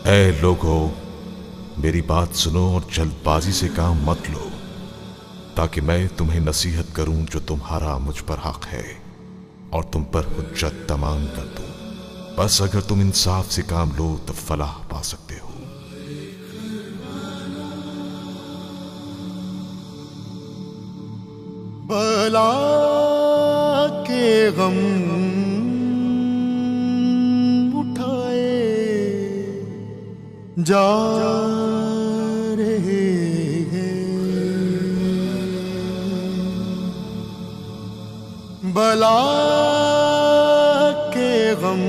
ऐ लोगो, मेरी बात सुनो और जल्दबाजी से काम मत लो, ताकि मैं तुम्हें नसीहत करूं जो तुम्हारा मुझ पर हक है और तुम पर हुज्जत तमाम कर दूं। बस अगर तुम इंसाफ से काम लो तो फलाह पा सकते हो। बला के गम उठाए जा रहे हैं, बला के गम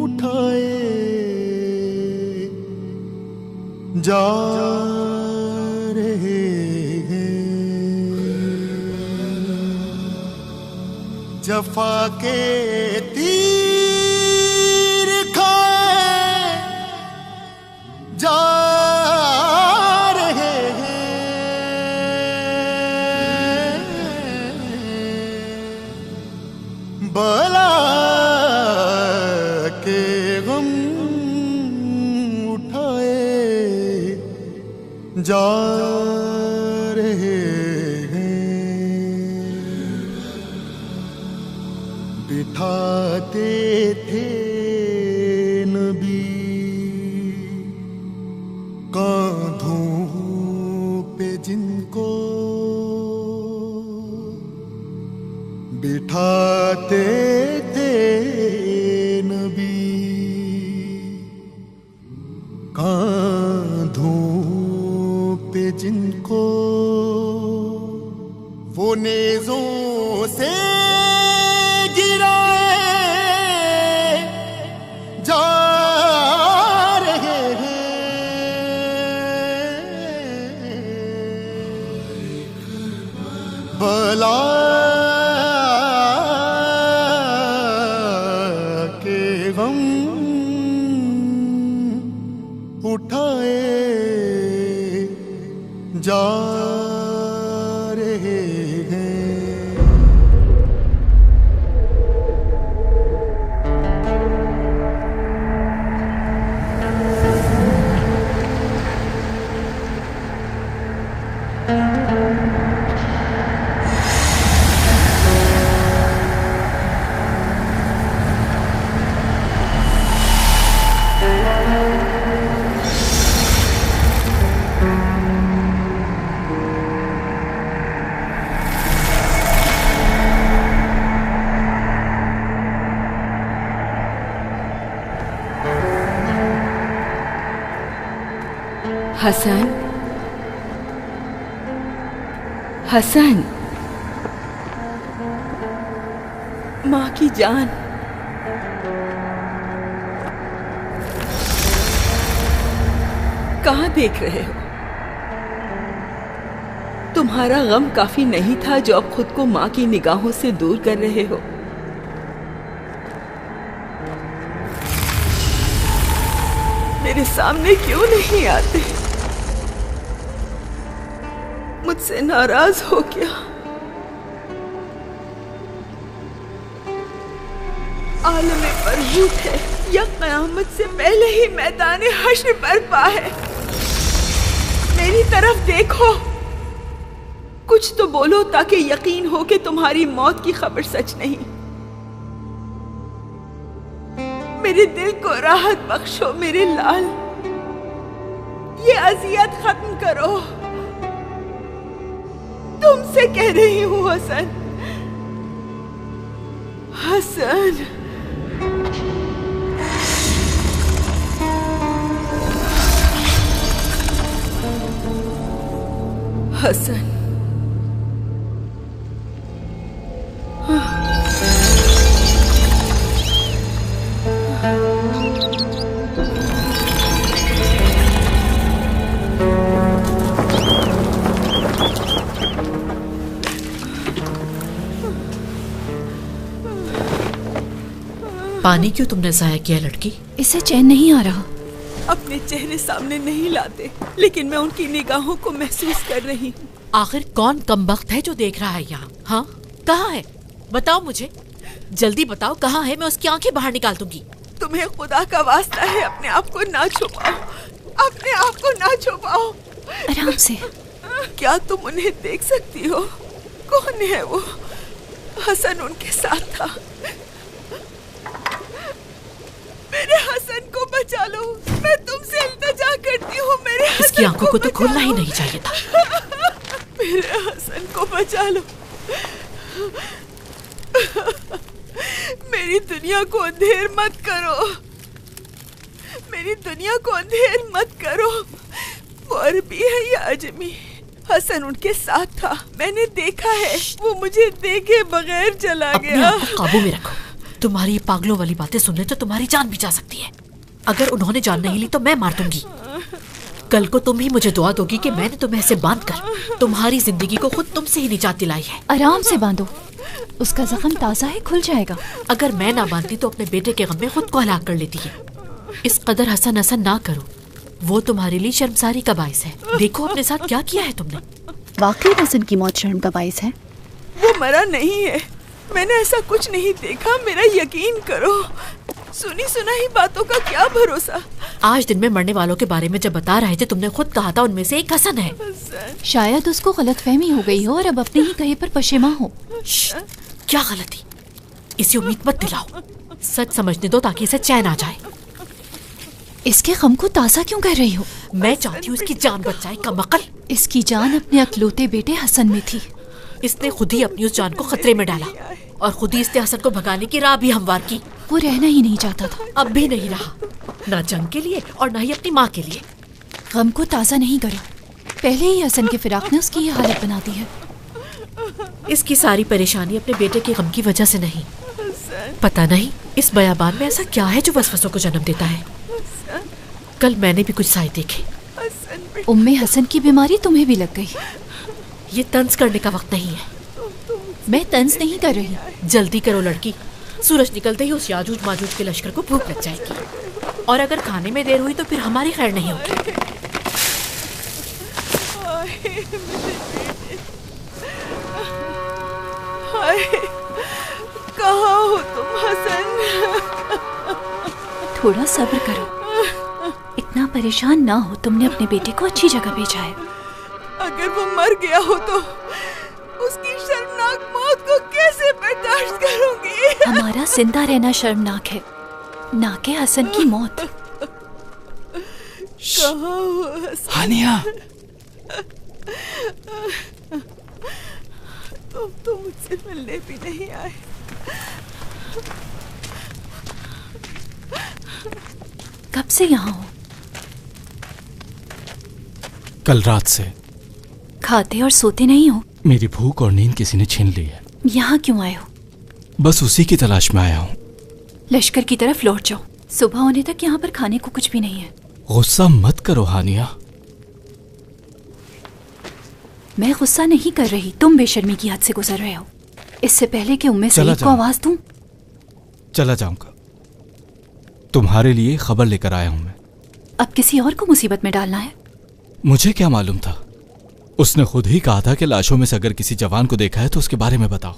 उठाए जा रहे हैं, जफा के तीर खाए जा रहे हैं, बला के गम उठाए जा रहे हैं, बिठाते थे नबी कांधों पे जिनको, बिठाते थे नबी कांधों पे जिनको, वो नेज़ों से गिराए जा रहे हैं, बला के गम उठाए जा रहे हैं। हसन, हसन, माँ की जान, कहाँ देख रहे हो? तुम्हारा गम काफी नहीं था जो अब खुद को माँ की निगाहों से दूर कर रहे हो। मेरे सामने क्यों नहीं आते? मुझसे नाराज हो क्या? आलमे बरहूत है या क़यामत से पहले ही मैदान हश्र बर्पा है? मेरी तरफ देखो, कुछ तो बोलो ताकि यकीन हो कि तुम्हारी मौत की खबर सच नहीं। मेरे दिल को राहत बख्शो मेरे लाल, ये अजियत खत्म करो। तुमसे कह रही हूँ हसन, हसन। हसन, पानी क्यों तुमने जाया किया लड़की? इसे चैन नहीं आ रहा। अपने चेहरे सामने नहीं लाते, लेकिन मैं उनकी निगाहों को महसूस कर रही हूँ। आखिर कौन कमबख्त है जो देख रहा है यहाँ? हाँ, कहाँ है? बताओ मुझे, जल्दी बताओ कहाँ है, मैं उसकी आंखें बाहर निकाल दूंगी। तुम्हें खुदा का वास्ता है, अपने आप को ना छुपाओ, अपने आप को ना छुपाओ। आराम से। क्या तुम उन्हें देख सकती हो? कौन है वो? हसन उनके साथ था। मेरे हसन को बचा लो, मैं तुमसे इल्तिजा करती हूँ। मेरे इसकी आंखों को तो खोलना ही नहीं चाहिए था। मेरे हसन को बचा लो। मेरी दुनिया को अंधेर मत करो, मेरी दुनिया को अंधेर मत करो। वो अरबी है या अजमी? हसन उनके साथ था, मैंने देखा है। वो मुझे देखे बगैर चला अपने गया। आप को काबू में रखो। तुम्हारी ये पागलों वाली बातें सुनने तो तुम्हारी जान भी जा सकती है। अगर उन्होंने जान नहीं ली तो मैं मार दूंगी। कल को तुम ही मुझे दुआ दोगी कि मैंने तुम्हें ऐसे बांधकर तुम्हारी जिंदगी को खुद तुमसे ही निजात दिलाई है। आराम से बांधो, उसका जख्म ताज़ा है, खुल जाएगा। अगर मैं ना बांधती तो अपने बेटे के गम में खुद को हलाक कर लेती है। इस कदर हसन हसन ना करो, वो तुम्हारे लिए शर्मसारी का बाइस है। देखो अपने साथ क्या किया है तुमने। वाकई हसन की मौत शर्म का बाइस है। वो मरा नहीं है, मैंने ऐसा कुछ नहीं देखा, मेरा यकीन करो। सुनी सुनाई बातों का क्या भरोसा। आज दिन में मरने वालों के बारे में जब बता रहे थे तुमने खुद कहा था उनमें से एक हसन है। शायद उसको गलतफहमी हो गई हो और अब अपने ही कहे पर पशेमा हो। क्या गलती? इसे उम्मीद मत दिलाओ, सच समझने दो ताकि इसे चैन आ जाए। इसके गम को ताज़ा क्यों कह रही हो? मैं चाहती हूँ इसकी जान बच जाए। कमअक्ल, इसकी जान अपने अकलौते बेटे हसन में थी। इसने खुद ही अपनी उस जान को खतरे में डाला और खुद ही इसने हसन को भगाने की राह भी हमवार की। वो रहना ही नहीं चाहता था। अब भी नहीं रहा, ना जंग के लिए और ना ही अपनी माँ के लिए। गम को ताज़ा नहीं करो, पहले ही हसन के फिराक ने उसकी ये हालत बना दी है। इसकी सारी परेशानी अपने बेटे के गम की वजह से नहीं। पता नहीं इस बयाबान में ऐसा क्या है जो वसवसों को जन्म देता है। कल मैंने भी कुछ साए देखे। उम्मे हसन की बीमारी तुम्हें भी लग गई। ये तंज करने का वक्त नहीं है। मैं तंज नहीं कर रही। जल्दी करो लड़की, सूरज निकलते ही उस याजूज माजूज के लश्कर को भूख लग जाएगी और अगर खाने में देर हुई तो फिर हमारी खैर नहीं होगी। कहाँ हो तुम हसन? थोड़ा सब्र करो, इतना परेशान ना हो। तुमने अपने बेटे को अच्छी जगह भेजा है। अगर वो मर गया हो तो उसकी शर्मनाक मौत को कैसे बर्दाश्त करूंगी? हमारा जिंदा रहना शर्मनाक है, ना कि हसन की मौत। कहाँ हो हसन? हानिया, तुम तो मुझसे मिलने भी नहीं आए। कब से यहाँ हो? कल रात से। खाते और सोते नहीं हो? मेरी भूख और नींद किसी ने छीन ली है। यहाँ क्यों आए हो? बस उसी की तलाश में आया हूँ। लश्कर की तरफ लौट जाओ, सुबह होने तक यहाँ पर खाने को कुछ भी नहीं है। गुस्सा मत करो हानिया। मैं गुस्सा नहीं कर रही, तुम बेशर्मी की हद से गुजर रहे हो। इससे पहले कि उम्मे सईद को आवाज दूं। चला जाऊंगा। तुम्हारे लिए खबर लेकर आया हूं मैं। अब किसी और को मुसीबत में डालना है? मुझे क्या मालूम था? उसने खुद ही कहा था कि लाशों में से अगर किसी जवान को देखा है तो उसके बारे में बताओ।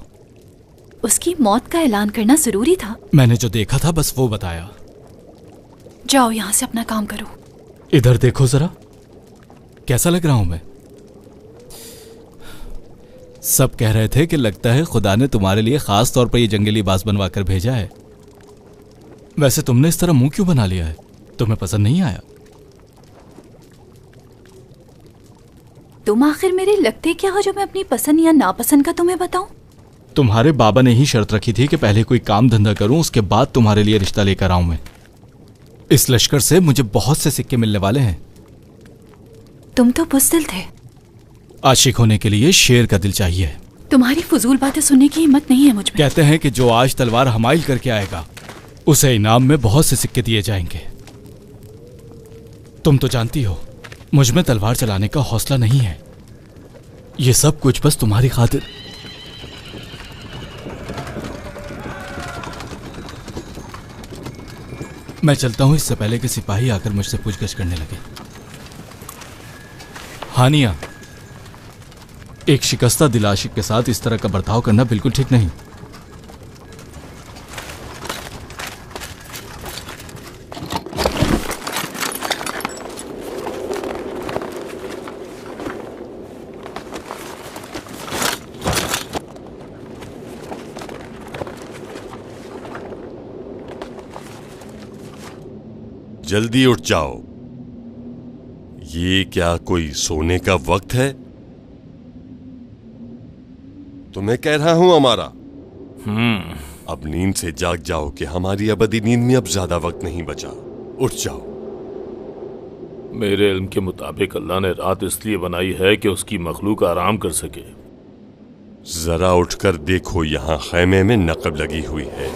उसकी मौत का ऐलान करना जरूरी था? मैंने जो देखा था बस वो बताया। जाओ यहाँ से, अपना काम करो। इधर देखो जरा, कैसा लग रहा हूं मैं? सब कह रहे थे कि लगता है खुदा ने तुम्हारे लिए खास तौर पर ये जंगली लिबास बनवा कर भेजा है। वैसे तुमने इस तरह मुंह क्यों बना लिया है? तुम्हें पसंद नहीं आया? तुम आखिर मेरे लगते क्या हो जो मैं अपनी पसंद या नापसंद का तुम्हें बताऊं? तुम्हारे बाबा ने ही शर्त रखी थी कि पहले कोई काम धंधा करूं, उसके बाद तुम्हारे लिए रिश्ता लेकर आऊं मैं। इस लश्कर से मुझे बहुत से सिक्के मिलने वाले हैं। तुम तो बुज़दिल थे। आशिक होने के लिए शेर का दिल चाहिए। तुम्हारी फजूल बातें सुनने की हिम्मत नहीं है मुझ में। कहते हैं कि जो आज तलवार हमाइल करके आएगा उसे इनाम में बहुत से सिक्के दिए जाएंगे। तुम तो जानती हो मुझ में तलवार चलाने का हौसला नहीं है। ये सब कुछ बस तुम्हारी खातिर। मैं चलता हूं इससे पहले कि सिपाही आकर मुझसे पूछगछ करने लगे। हानिया, एक शिकस्ता दिल आशिक के साथ इस तरह का बर्ताव करना बिल्कुल ठीक नहीं। जल्दी उठ जाओ। ये क्या कोई सोने का वक्त है? तुम्हें कह रहा हूं अमारा, अब नींद से जाग जाओ कि हमारी अबदी नींद में अब ज्यादा वक्त नहीं बचा। उठ जाओ। मेरे इल्म के मुताबिक अल्लाह ने रात इसलिए बनाई है कि उसकी मखलूक आराम कर सके। जरा उठकर देखो, यहां खैमे में नकब लगी हुई है।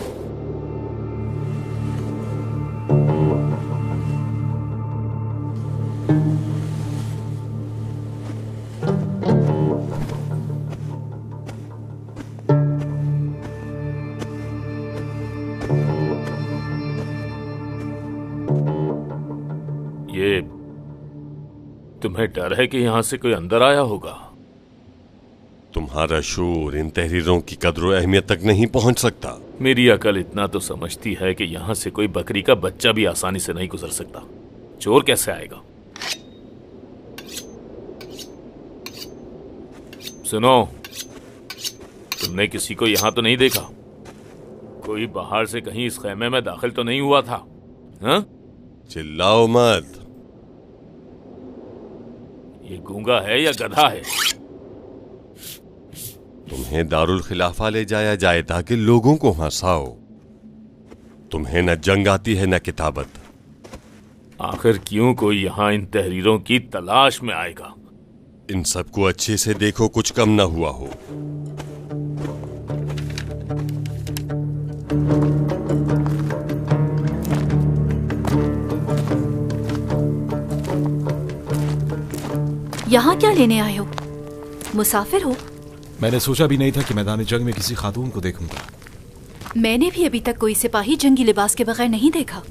ये तुम्हें डर है कि यहां से कोई अंदर आया होगा? तुम्हारा शूर इन तहरीरों की कद्र अहमियत तक नहीं पहुंच सकता। मेरी अकल इतना तो समझती है कि यहां से कोई बकरी का बच्चा भी आसानी से नहीं गुजर सकता। चोर कैसे आएगा? सुनो, तुमने किसी को यहां तो नहीं देखा? कोई बाहर से कहीं इस खैमे में दाखिल तो नहीं हुआ था? हाँ? चिल्लाओ मत। ये गूंगा है या गधा है? तुम्हें दारुल खिलाफा ले जाया जाए ताकि लोगों को हंसाओ। तुम्हें न जंग आती है न किताबत। आखिर क्यों कोई यहां इन तहरीरों की तलाश में आएगा? इन सबको अच्छे से देखो, कुछ कम न हुआ हो। यहाँ क्या लेने आए हो? मुसाफिर हो? मैंने सोचा भी नहीं था कि मैदान जंग में किसी खातून को देखूंगा। मैंने भी अभी तक कोई सिपाही जंगी लिबास के बगैर नहीं देखा।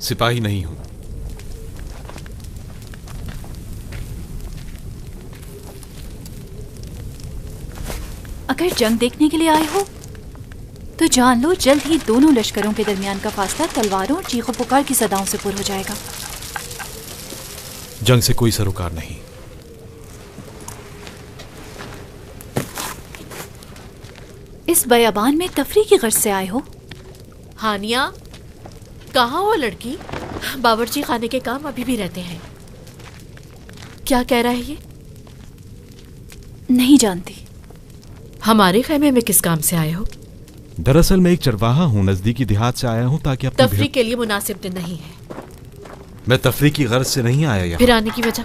सिपाही नहीं हूं। अगर जंग देखने के लिए आए हो तो जान लो, जल्द ही दोनों लश्करों के दरमियान का फासला तलवारों और चीखों पुकार की सदाओं से पुर हो जाएगा। जंग से कोई सरोकार नहीं। इस बयाबान में तफरीह की गर्ज से आए हो? हानिया, कहाँ हो लड़की? बावर्ची खाने के काम अभी भी रहते हैं। क्या कह रहा है ये? नहीं जानती। हमारे खैमे में किस काम से आए हो? दरअसल मैं एक चरवाहा हूँ, नजदीकी देहात से आया हूँ ताकि अपनी तफरीह के लिए मुनासिब दिन नहीं है। मैं तफरीह की गर्ज से नहीं आया यहाँ। फिर आने की वजह?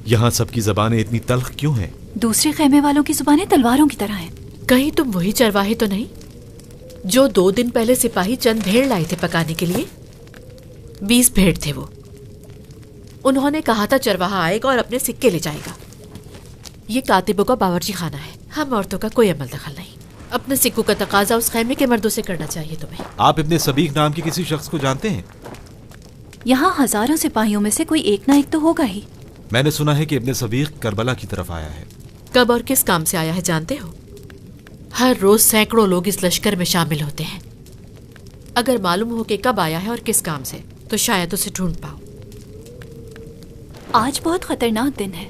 यहाँ सबकी जबानें इतनी तल्ख क्यों हैं? दूसरे खैमे वालों की जुबानें तलवारों की तरह हैं। कहीं तुम वही चरवाहे तो नहीं जो 2 दिन पहले सिपाही चंद भेड़ लाए थे पकाने के लिए? 20 भेड़ थे वो। उन्होंने कहा था चरवाहा आएगा और अपने सिक्के ले जाएगा। ये कातिबों का बावर्ची खाना है, हम औरतों का कोई अमल दखल नहीं। अपने सिक्कों का तकाजा उस खैमे के मर्दों से करना चाहिए तुम्हें। आप इब्ने सबीक नाम के किसी शख्स को जानते हैं? यहाँ हजारों सिपाहियों में से कोई एक ना एक तो होगा ही। मैंने सुना है कि इब्ने सबीक करबला की तरफ आया है। कब और किस काम से आया है जानते हो? हर रोज सैकड़ों लोग इस लश्कर में शामिल होते हैं। अगर मालूम हो कि कब आया है और किस काम से, तो शायद उसे ढूंढ पाओ। आज बहुत खतरनाक दिन है।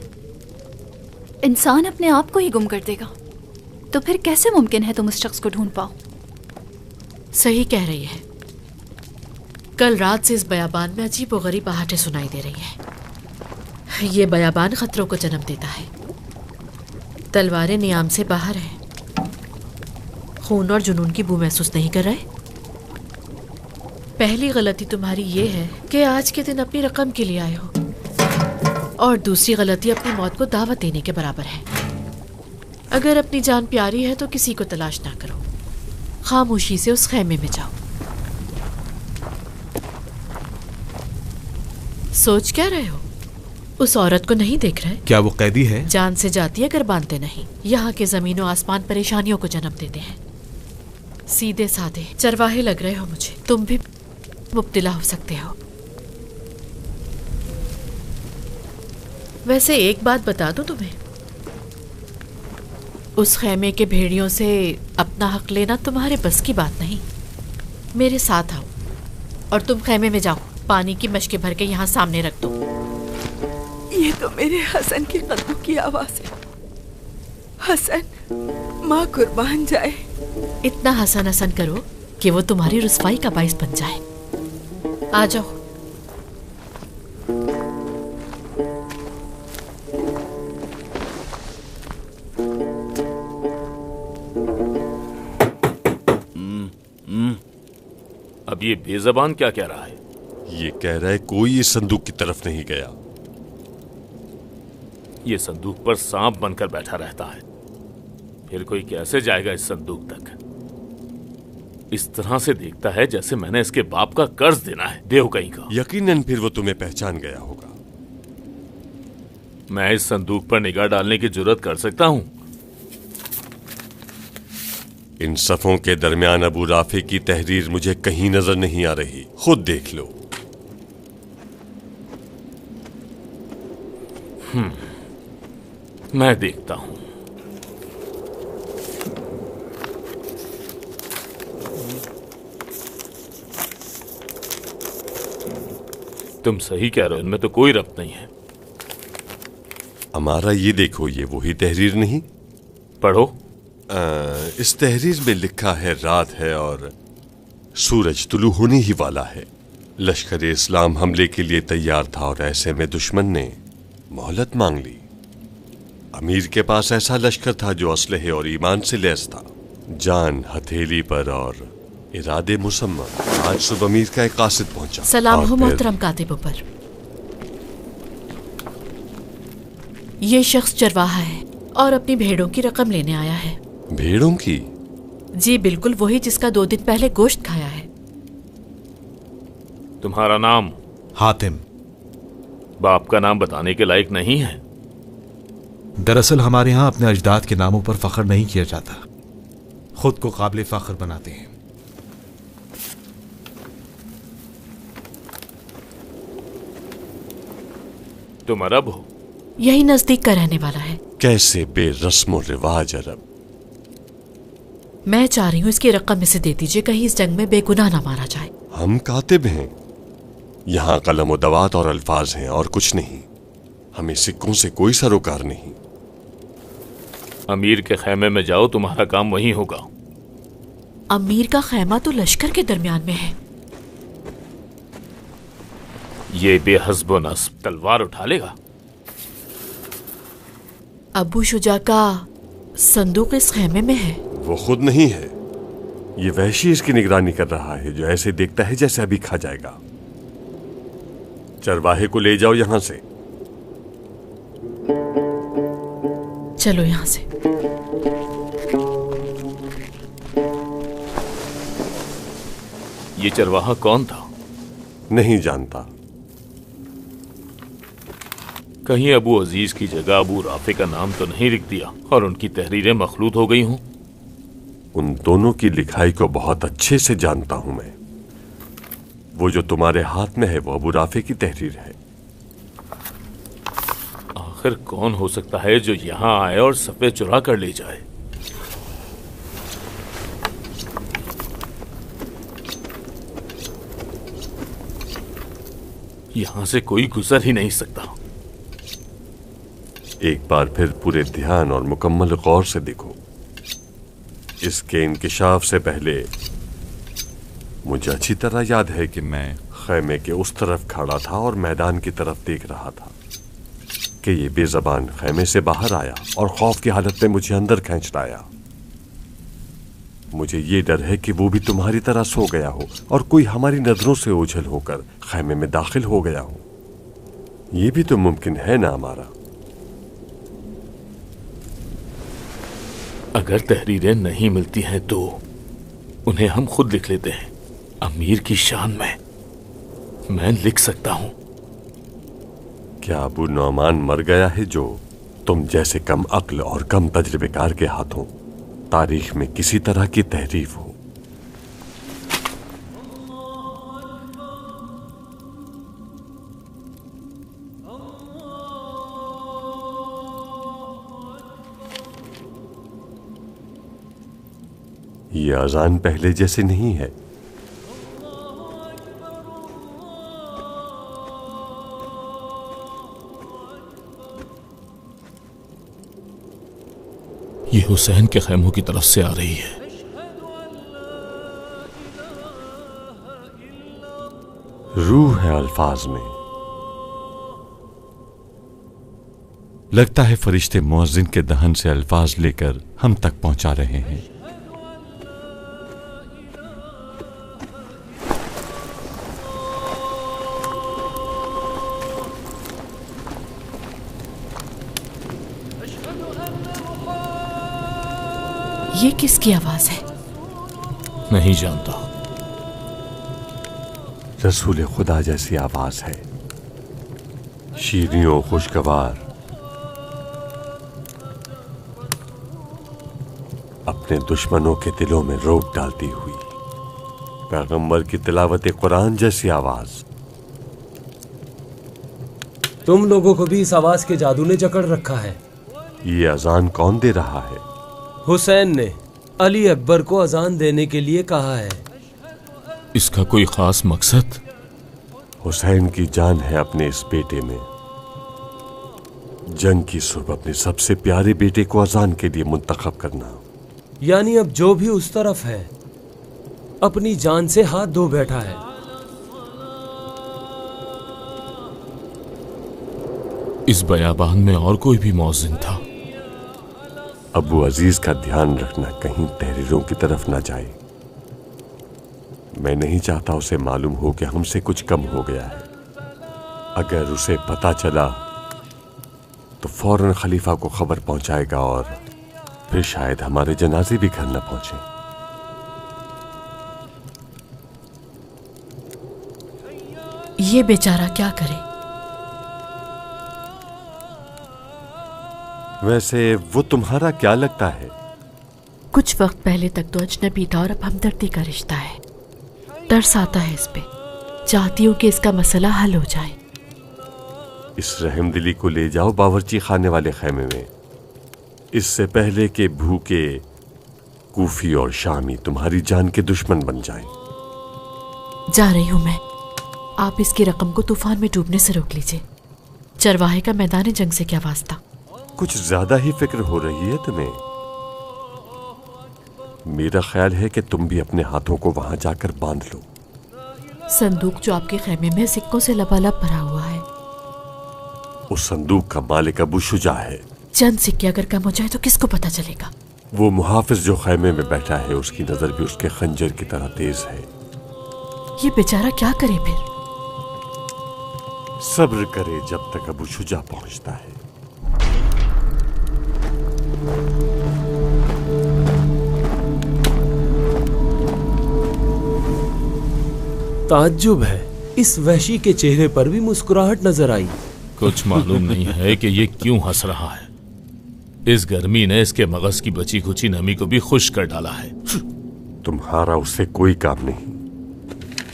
इंसान अपने आप को ही गुम कर देगा, तो फिर कैसे मुमकिन है तुम उस शख्स को ढूंढ पाओ? सही कह रही है। कल रात से इस बयाबान में अजीब और गरीब आहटें सुनाई दे रही हैं। ये बयाबान खतरों को जन्म देता है। तलवारें नियाम से बाहर हैं। खून और जुनून की बू महसूस नहीं कर रहे? पहली गलती तुम्हारी ये है कि आज के दिन अपनी रकम के लिए आए हो, और दूसरी गलती अपनी मौत को दावत देने के बराबर है। अगर अपनी जान प्यारी है तो किसी को तलाश ना करो, खामोशी से उस खैमे में जाओ। सोच क्या रहे हो? उस औरत को नहीं देख रहे? क्या वो कैदी है? जान से जाती है अगर बांधते नहीं। यहाँ के जमीनों आसमान परेशानियों को जन्म देते हैं। सीधे साधे चरवाहे लग रहे हो मुझे। तुम भी मुब्तला हो सकते हो। वैसे एक बात बता दूं तुम्हें, उस खैमे के भेड़ियों से अपना हक लेना तुम्हारे बस की बात नहीं। मेरे साथ आओ और तुम खैमे में जाओ। पानी की मशके भर के यहाँ सामने रख दो। ये तो मेरे हसन के कदमों की आवाज है। हसन, माँ कुर्बान जाए। इतना हसन हसन करो कि वो तुम्हारी रुसवाई का बाइस बन जाए। आ जाओ, अब ये बेजबान क्या कह रहा है? ये कह रहा है कोई इस संदूक की तरफ नहीं गया। ये संदूक पर सांप बनकर बैठा रहता है, फिर कोई कैसे जाएगा इस संदूक तक? इस तरह से देखता है जैसे मैंने इसके बाप का कर्ज देना है, देव कहीं का। यकीनन फिर वो तुम्हें पहचान गया होगा। मैं इस संदूक पर निगाह डालने की जुर्रत कर सकता हूं? इन सफों के दरमियान अबू राफे की तहरीर मुझे कहीं नजर नहीं आ रही, खुद देख लो। मैं देखता हूं। तुम सही कह रहे हो, इनमें तो कोई रब्त नहीं है। हमारा ये देखो, ये वही तहरीर नहीं? पढ़ो। इस तहरीर में लिखा है रात है और सूरज तुलू होने ही वाला है। लश्कर इस्लाम हमले के लिए तैयार था और ऐसे में दुश्मन ने मोहलत मांग ली। अमीर के पास ऐसा लश्कर था जो असलहे और ईमान से लैस था। जान हथेली पर और इरादे मुसम्मा। आज सुबह अमीर का एक कासिद पहुंचा। सलाम हो मोहतरम कातिब पर। ये शख्स चरवाहा है और अपनी भेड़ों की रकम लेने आया है। भेड़ों की? जी बिल्कुल वही जिसका 2 दिन पहले गोश्त खाया है। तुम्हारा नाम? हातिम। बाप का नाम बताने के लायक नहीं है। दरअसल हमारे यहाँ अपने अजदाद के नामों पर फख्र नहीं किया जाता, खुद को काबिल फख्र बनाते हैं। तुम अरब हो? यही नजदीक का रहने वाला है। कैसे बेरस्म रिवाज अरब। मैं चाह रही हूँ इसकी रकम इसे दे दीजिए, कहीं इस जंग में बेगुनाह ना मारा जाए। हम कातिब हैं, यहाँ कलम दवात और अल्फाज हैं और कुछ नहीं। हमें सिक्कों से कोई सरोकार नहीं। अमीर के खेमे में जाओ, तुम्हारा काम वहीं होगा। अमीर का खेमा तो लश्कर के दरमियान में है। ये बेहस्ब नस्ब तलवार उठा लेगा। अबू शुजा का संदूक इस खेमे में है। वो खुद नहीं है, ये वहशी इसकी निगरानी कर रहा है जो ऐसे देखता है जैसे अभी खा जाएगा। चरवाहे को ले जाओ यहां से। चलो यहां से। ये चरवाहा कौन था? नहीं जानता। कहीं अबू अजीज की जगह अबू राफे का नाम तो नहीं लिख दिया और उनकी तहरीरें मखलूत हो गई हों? उन दोनों की लिखाई को बहुत अच्छे से जानता हूं मैं। वो जो तुम्हारे हाथ में है वो अबू राफे की तहरीर है। आखिर कौन हो सकता है जो यहां आए और सफे चुरा कर ले जाए? यहां से कोई गुजर ही नहीं सकता। एक बार फिर पूरे ध्यान और मुकम्मल गौर से देखो। इसके इंकिशाफ से पहले मुझे अच्छी तरह याद है कि मैं खैमे के उस तरफ खड़ा था और मैदान की तरफ देख रहा था कि ये बेज़बान खैमे से बाहर आया और खौफ की हालत में मुझे अंदर खींच लाया। मुझे ये डर है कि वो भी तुम्हारी तरह सो गया हो और कोई हमारी नजरों से ओझल होकर खैमे में दाखिल हो गया हो। ये भी तो मुमकिन है ना हमारा। अगर तहरीरें नहीं मिलती हैं तो उन्हें हम खुद लिख लेते हैं, अमीर की शान में। मैं लिख सकता हूं। क्या अबू नौमान मर गया है जो तुम जैसे कम अक्ल और कम तजर्बेकार के हाथों तारीख में किसी तरह की तहरीफ हो? ये अजान पहले जैसे नहीं है। ये हुसैन के खैमों की तरफ से आ रही है। रूह है अल्फाज में। लगता है फरिश्ते मुअज्जिन के दहन से अल्फाज लेकर हम तक पहुंचा रहे हैं। ये किसकी आवाज है? नहीं जानता। रसूल खुदा जैसी आवाज है, शीरियों खुशगवार, अपने दुश्मनों के दिलों में रोक डालती हुई, पैगंबर की तिलावत कुरान जैसी आवाज। तुम लोगों को भी इस आवाज के जादू ने जकड़ रखा है। ये अजान कौन दे रहा है? हुसैन ने अली अकबर को अजान देने के लिए कहा है। इसका कोई खास मकसद? हुसैन की जान है अपने इस बेटे में। जंग की सुबह अपने सबसे प्यारे बेटे को अजान के लिए मुंतखब करना। यानी अब जो भी उस तरफ है अपनी जान से हाथ धो बैठा है। इस बयाबान में और कोई भी मौजिन था? अबू अजीज का ध्यान रखना कहीं तहरीरों की तरफ ना जाए। मैं नहीं चाहता उसे मालूम हो कि हमसे कुछ कम हो गया है। अगर उसे पता चला तो फौरन खलीफा को खबर पहुंचाएगा और फिर शायद हमारे जनाजे भी घर न पहुंचे। ये बेचारा क्या करे? वैसे वो तुम्हारा क्या लगता है? कुछ वक्त पहले तक तो अजनबी था और अब हमदर्दी का रिश्ता है। तरस आता है इस पे। चाहती हूँ कि इसका मसला हल हो जाए। इस रहमदिली को ले जाओ बावर्ची खाने वाले खेमे में, इससे पहले कि भूखे कूफी और शामी तुम्हारी जान के दुश्मन बन जाएं। जा रही हूँ मैं। आप इसकी रकम को तूफान में डूबने से रोक लीजिए। चरवाहे का मैदान जंग से क्या वास्ता? कुछ ज्यादा ही फिक्र हो रही है तुम्हें। मेरा ख्याल है कि तुम भी अपने हाथों को वहां जाकर बांध लो। संदूक जो आपके खेमे में सिक्कों से लबालब भरा हुआ है, उस संदूक का मालिक अबू शुजा है। चंद सिक्के अगर कम हो जाए तो किसको पता चलेगा? वो मुहाफिज जो खैमे में बैठा है, उसकी नजर भी उसके खंजर की तरह तेज है। ये बेचारा क्या करे फिर? सब्र करे जब तक अबू शुजा पहुंचता है। ताज्जुब है, इस वहशी के चेहरे पर भी मुस्कुराहट नजर आई। कुछ मालूम नहीं है कि ये क्यों हंस रहा है। इस गर्मी ने इसके मगज की बची खुची नमी को भी खुश कर डाला है। तुम्हारा उससे कोई काम नहीं।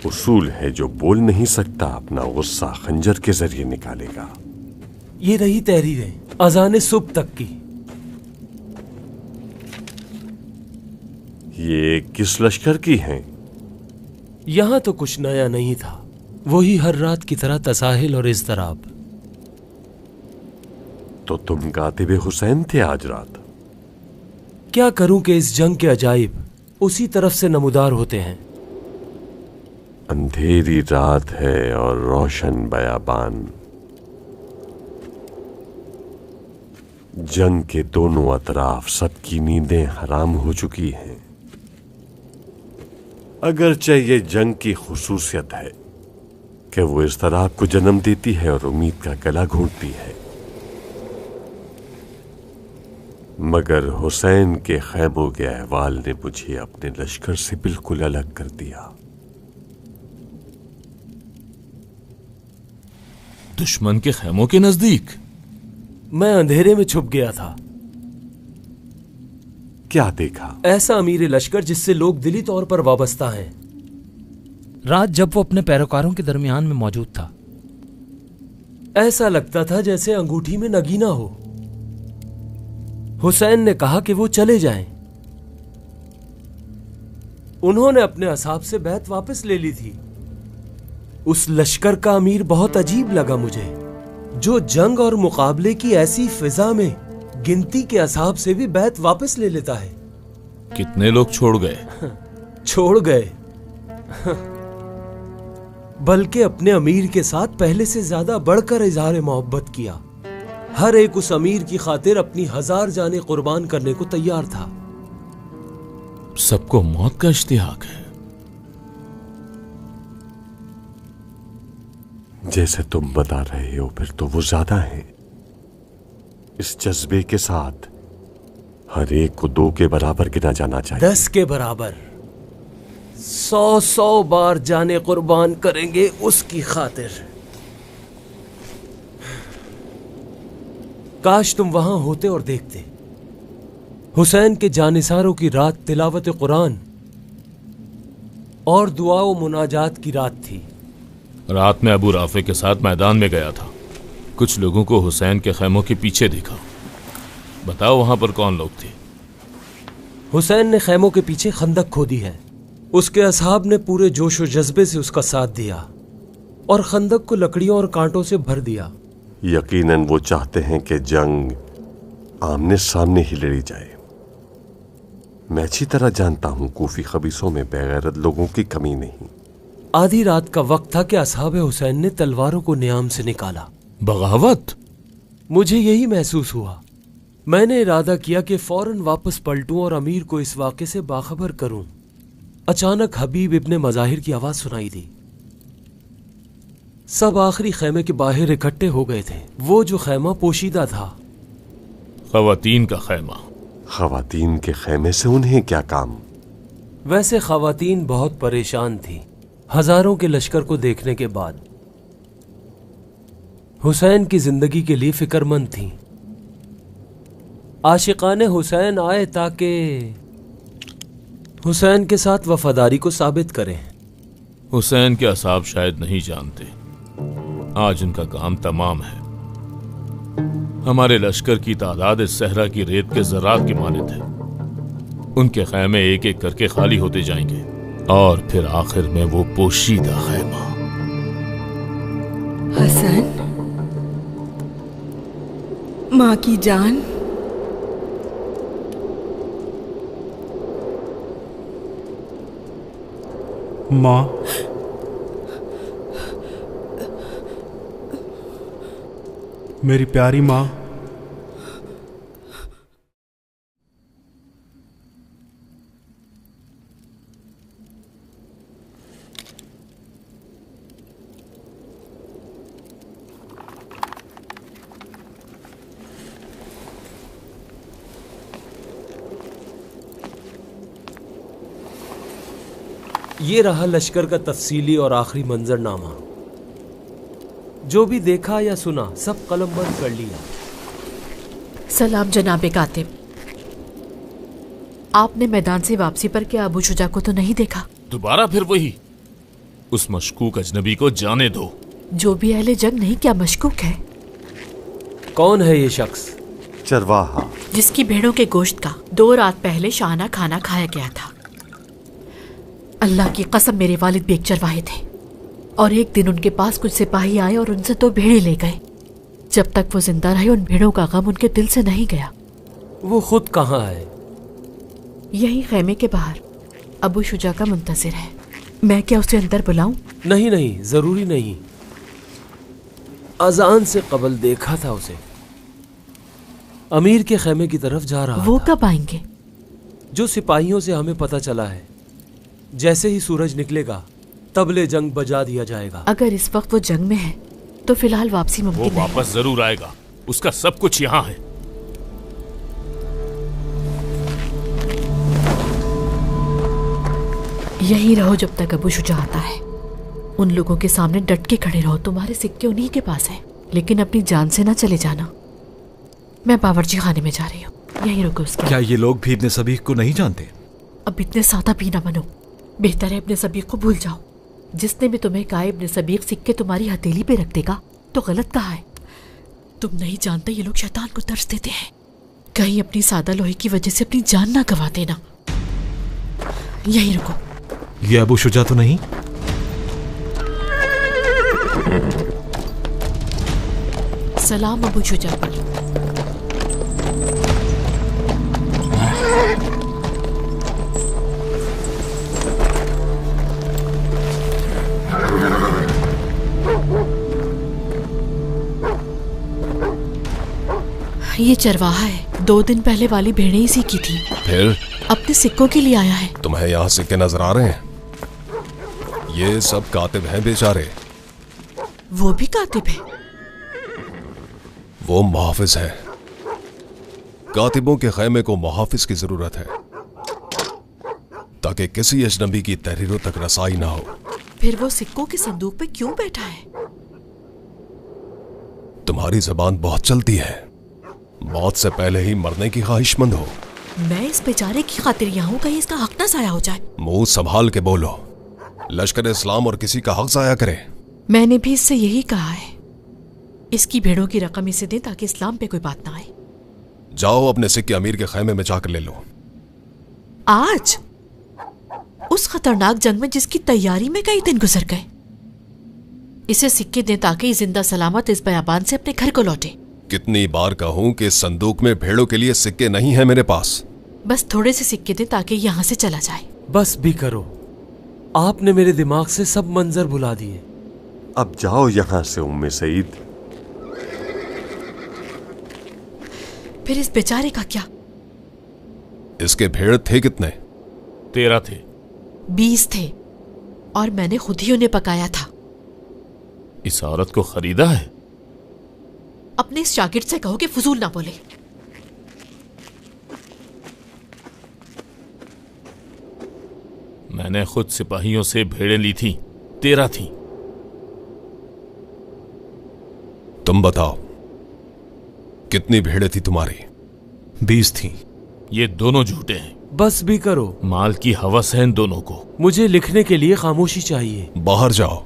उसूल है जो बोल नहीं सकता अपना गुस्सा खंजर के जरिए निकालेगा। ये रही तहरीरें अजाने सुबह तक की। ये किस लश्कर की हैं? यहां तो कुछ नया नहीं था, वही हर रात की तरह तसाहिल और इज़्तिराब। तो तुम कातिबे हुसैन थे आज रात? क्या करूं कि इस जंग के अजाइब उसी तरफ से नमूदार होते हैं। अंधेरी रात है और रोशन बयाबान। जंग के दोनों अतराफ सबकी नींदें हराम हो चुकी हैं। अगरचे ये जंग की खुसूसियत है कि वो इज़्तिराब को जन्म देती है और उम्मीद का गला घोंटती है, मगर हुसैन के खैमों के अहवाल ने मुझे अपने लश्कर से बिल्कुल अलग कर दिया। दुश्मन के खैमों के नजदीक? मैं अंधेरे में छुप गया था। क्या देखा? ऐसा अमीर लश्कर जिससे लोग दिली तौर पर वाबस्ता हैं। रात जब वो अपने पैरोकारों के दरमियान में मौजूद था, ऐसा लगता था जैसे अंगूठी में नगीना हो। हुसैन ने कहा कि वो चले जाएं। उन्होंने अपने असहाब से बैत वापस ले ली थी। उस लश्कर का अमीर बहुत अजीब लगा मुझे, जो जंग और मुकाबले की ऐसी फिजा में गिनती के असहाब से भी बैत वापस ले लेता है। कितने लोग छोड़ गए? छोड़ गए बल्कि अपने अमीर के साथ पहले से ज्यादा बढ़कर इजहार मोहब्बत किया। हर एक उस अमीर की खातिर अपनी 1000 जानें कुर्बान करने को तैयार था। सबको मौत का इश्तिहाक है। जैसे तुम बता रहे हो फिर तो वो ज्यादा है। इस जज्बे के साथ हर एक को 2 के बराबर गिना जाना चाहिए। 10 के बराबर। 100 बार जाने कुर्बान करेंगे उसकी खातिर। काश तुम वहां होते और देखते। हुसैन के जानिसारों की रात तिलावत कुरान और दुआ व मुनाजात की रात थी। रात में अबू राफे के साथ मैदान में गया था। कुछ लोगों को हुसैन के खैमों के पीछे देखा। बताओ वहां पर कौन लोग थे? हुसैन ने खैमों के पीछे खंदक खोदी है। उसके असहाब ने पूरे जोश और जज्बे से उसका साथ दिया और खंदक को लकड़ियों और कांटों से भर दिया। यकीनन वो चाहते हैं कि जंग आमने सामने ही लड़ी जाए। मैं अच्छी तरह जानता हूं कूफी खबीसों में बेगैरत लोगों की कमी नहीं। आधी रात का वक्त था कि असहाब हुसैन ने तलवारों को नियाम से निकाला। बगावत? मुझे यही महसूस हुआ। मैंने इरादा किया कि फौरन वापस पलटूं और अमीर को इस वाक़े से बाखबर करूं। अचानक हबीब इब्ने मज़ाहिर की आवाज सुनाई दी। सब आखिरी खैमे के बाहर इकट्ठे हो गए थे। वो जो खैमा पोशीदा था। खवातीन का खैमा। खवातीन के खैमे से उन्हें क्या काम? वैसे खवातीन बहुत परेशान थी हजारों के लश्कर को देखने के बाद। हुसैन की जिंदगी के लिए फिक्रमंद थीं। आशिकाने हुसैन आए ताकि हुसैन के साथ वफादारी को साबित करें। हुसैन के असहाब शायद नहीं जानते, आज उनका काम तमाम है। हमारे लश्कर की तादाद इस सहरा की रेत के ज़रात की मानित है। उनके खैमे एक एक करके खाली होते जाएंगे और फिर आखिर में वो पोशीदा खैमा। हसन, माँ की जान, माँ, मेरी प्यारी माँ। ये रहा लश्कर का तफसीली और आखिरी मंजरनामा। जो भी देखा या सुना सब कलमबंद कर लिया। सलाम जनाबे कातिब। आपने मैदान से वापसी पर क्या अबू शुजा को तो नहीं देखा? दोबारा फिर वही? उस मशकूक अजनबी को जाने दो। जो भी अहले जंग नहीं क्या मशकूक है? कौन है ये शख्स? चरवाहा, जिसकी भेड़ों के गोश्त का 2 रात पहले शाहाना खाना खाया गया था। अल्लाह की कसम मेरे वालिद भी एक चरवाहे थे और एक दिन उनके पास कुछ सिपाही आए और उनसे 2 भेड़ें ले गए। जब तक वो जिंदा रहे उन भेड़ों का गम उनके दिल से नहीं गया। वो खुद कहाँ है? यही खैमे के बाहर अबू शुजा का मुंतजिर है। मैं क्या उसे अंदर बुलाऊं? नहीं नहीं, जरूरी नहीं। अजान से कबल देखा था उसे। अमीर के खैमे की तरफ जा रहा वो था। कब आएंगे? जो सिपाहियों से हमें पता चला है, जैसे ही सूरज निकलेगा तबले जंग बजा दिया जाएगा। अगर इस वक्त वो जंग में है तो फिलहाल वापसी मुमकिन नहीं। वो वापस जरूर आएगा, उसका सब कुछ यहाँ है। यही रहो जब तक अबू शुजा आता है। उन लोगों के सामने डट के खड़े रहो। तुम्हारे सिक्के उन्हीं के पास हैं, लेकिन अपनी जान से ना चले जाना। मैं बावर्ची खाने में जा रही हूँ, यही रुको उसके। क्या ये लोग भी इब्ने सबीह को नहीं जानते? अब इतने सादा भी ना बनो। बेहतर है इब्ने सबीह को भूल जाओ। जिसने भी तुम्हें कहा इब्ने सबीह सिक्के तुम्हारी हथेली पे रख देगा तो गलत कहा है। तुम नहीं जानते ये लोग शैतान को तरस देते हैं। कहीं अपनी सादा लोहे की वजह से अपनी जान ना गवा देना। यही रुको। ये अबू शुजा तो नहीं? सलाम अबू शुजा पर। ये चरवाहा है। 2 दिन पहले वाली भेड़ें इसी की थी। फिर अपने सिक्कों के लिए आया है। तुम्हें यहाँ सिक्के नजर आ रहे हैं? ये सब कातिब हैं बेचारे। वो भी कातिब है? वो मुहाफिज हैं। कातिबों के खैमे को मुहाफिज की जरूरत है ताकि किसी अजनबी की तहरीरों तक रसाई ना हो। फिर वो सिक्कों के संदूक पे क्यों बैठा है? तुम्हारी जबान बहुत चलती है। मौत से पहले ही मरने की ख्वाहिशमंद हो। मैं इस बेचारे की खातिर यहाँ हूँ, कहीं इसका हक ना जाया हो जाए। मुंह संभाल के बोलो। लश्कर इस्लाम और किसी का हक जाया करे। मैंने भी इससे यही कहा है। इसकी भेड़ों की रकम इसे दे ताकि इस्लाम पे कोई बात ना आए। जाओ अपने सिक्के अमीर के खैमे में जाकर ले लो। आज उस खतरनाक जंग में जिसकी तैयारी में कई दिन गुजर गए, इसे सिक्के दें ताकि जिंदा सलामत इस बयाबान से अपने घर को लौटे। कितनी बार कहूं कि इस संदूक में भेड़ों के लिए सिक्के नहीं है मेरे पास। बस थोड़े से सिक्के दें ताकि यहाँ से चला जाए। बस भी करो, आपने मेरे दिमाग से सब मंजर भुला दिए। अब जाओ यहाँ से उम्मे सईद। फिर इस बेचारे का क्या? इसके भेड़ थे कितने? 13 थे। 20 थे और मैंने खुद ही उन्हें पकाया था। इस औरत को खरीदा है? अपने इस शागिर्द से कहो कि फजूल ना बोले। मैंने खुद सिपाहियों से भेड़ें ली थी, 13 थी। तुम बताओ कितनी भेड़ें थी तुम्हारी? 20 थी। ये दोनों झूठे हैं। बस भी करो, माल की हवस है इन दोनों को। मुझे लिखने के लिए खामोशी चाहिए। बाहर जाओ।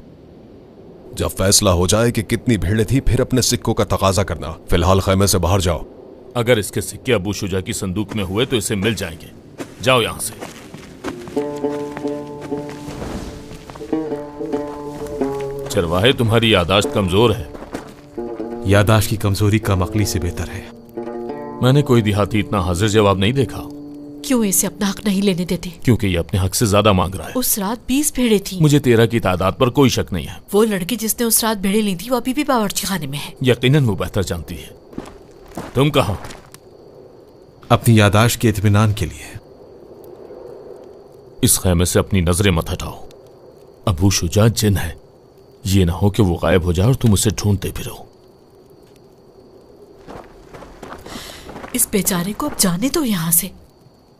जब फैसला हो जाए कि कितनी भेड़ें थी फिर अपने सिक्कों का तकाजा करना। फिलहाल खैमे से बाहर जाओ। अगर इसके सिक्के अबू शुजा की संदूक में हुए तो इसे मिल जाएंगे। जाओ यहां से। चरवाहे, तुम्हारी यादाश्त कमजोर है। यादाश्त की कमजोरी कम अक्ली से बेहतर है। मैंने कोई देहाती इतना हाजिर जवाब नहीं देखा। क्यों इसे अपना हक नहीं लेने देते? क्योंकि ये अपने हक से ज्यादा मांग रहा है। उस रात 20 भेड़ें थी। मुझे 13 की तादाद पर कोई शक नहीं है। वो लड़की जिसने उस रात भेड़ें ली थी वो अभी भी बावर्ची खाने में है। यकीनन वो बेहतर जानती है। तुम कहाँ? अपनी यादाश्त के इत्मीनान के लिए। इस खैमे से अपनी नजरें मत हटाओ। अबू शुजा जिन है, ये ना हो कि वो गायब हो जाए और तुम उसे ढूंढते फिरो। इस बेचारे को अब जाने दो यहाँ से।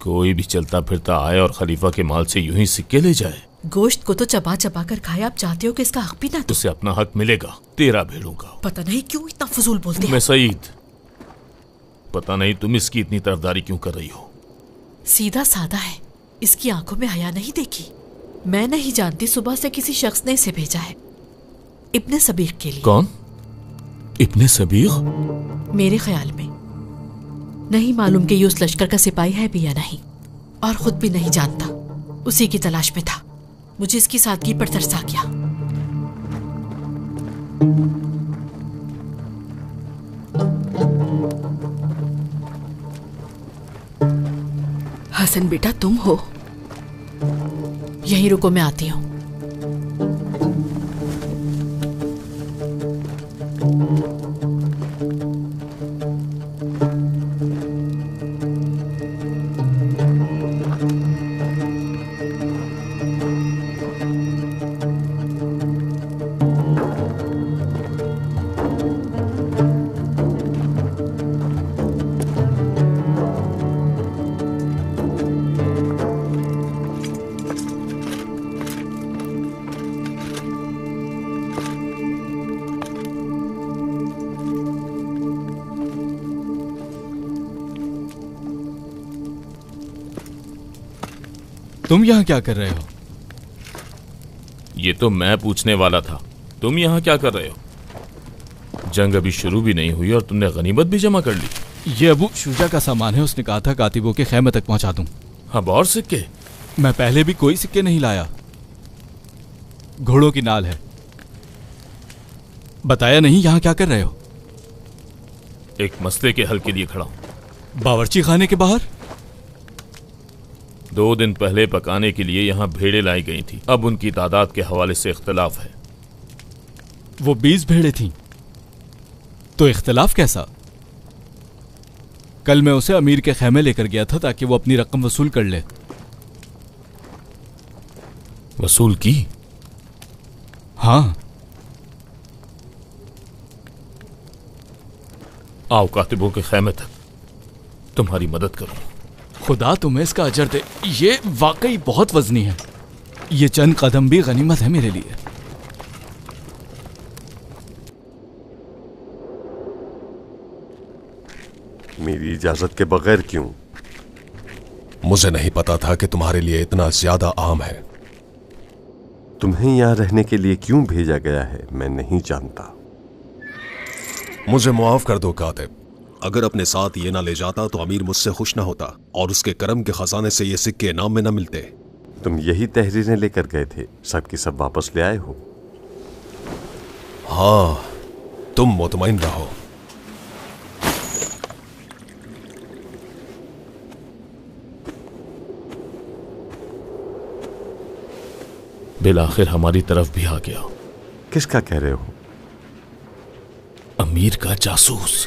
कोई भी चलता फिरता आए और खलीफा के माल से यूं ही सिक्के ले जाए। गोश्त को तो चबा चबा कर खाए। आप चाहते हो कि इसका हक भी ना दो? उसे अपना हक मिलेगा, 13 भेड़ों का। पता नहीं क्यों इतना फजूल बोलते हैं। मैं सईद, पता नहीं तुम इसकी इतनी तरफदारी क्यों कर रही हो। सीधा साधा है, इसकी आंखों में हया नहीं देखी। मैं नहीं जानती, सुबह से किसी शख्स ने इसे भेजा है इब्ने सबीर के लिए। कौन? इब्ने सबीर? मेरे ख्याल में। नहीं मालूम कि ये उस लश्कर का सिपाही है भी या नहीं, और खुद भी नहीं जानता। उसी की तलाश में था। मुझे इसकी सादगी पर तरस आ गया। हसन बेटा, तुम हो? यहीं रुको, मैं आती हूँ। तुम यहाँ क्या कर रहे हो? ये तो मैं पूछने वाला था। तुम यहाँ क्या कर रहे हो? जंग अभी शुरू भी नहीं हुई और तुमने गनीमत भी जमा कर ली। ये अबू शुजा का सामान है। उसने कहा था कातिबों के खैमे तक पहुंचा दूं। अब और सिक्के? मैं पहले भी कोई सिक्के नहीं लाया। घोड़ों की नाल है। बताया नहीं यहाँ क्या कर रहे हो? एक मसले के हल के लिए खड़ा हूं। बावर्ची खाने के बाहर? 2 दिन पहले पकाने के लिए यहाँ भेड़ें लाई गई थी। अब उनकी तादाद के हवाले से इख्तलाफ है। वो 20 भेड़ें थीं, तो इख्तलाफ कैसा? कल मैं उसे अमीर के खैमे लेकर गया था ताकि वो अपनी रकम वसूल कर ले। वसूल की? हाँ। आओ कातिबों के खैमे तक। तुम्हारी मदद करूं। खुदा तुम्हें इसका अजर दे, ये वाकई बहुत वजनी है। ये चंद कदम भी गनीमत है मेरे लिए। मेरी इजाजत के बगैर क्यों? मुझे नहीं पता था कि तुम्हारे लिए इतना ज्यादा आम है। तुम्हें यहां रहने के लिए क्यों भेजा गया है मैं नहीं जानता। मुझे मुआफ कर दो कातिब। अगर अपने साथ ये ना ले जाता तो अमीर मुझसे खुश ना होता और उसके करम के खजाने से ये सिक्के इनाम में ना मिलते। तुम यही तहरीरें लेकर गए थे, सब की सब वापस ले आए हो? हाँ, तुम मुतमईन रहो। बिल आखिर हमारी तरफ भी आ गया। किसका कह रहे हो? अमीर का जासूस।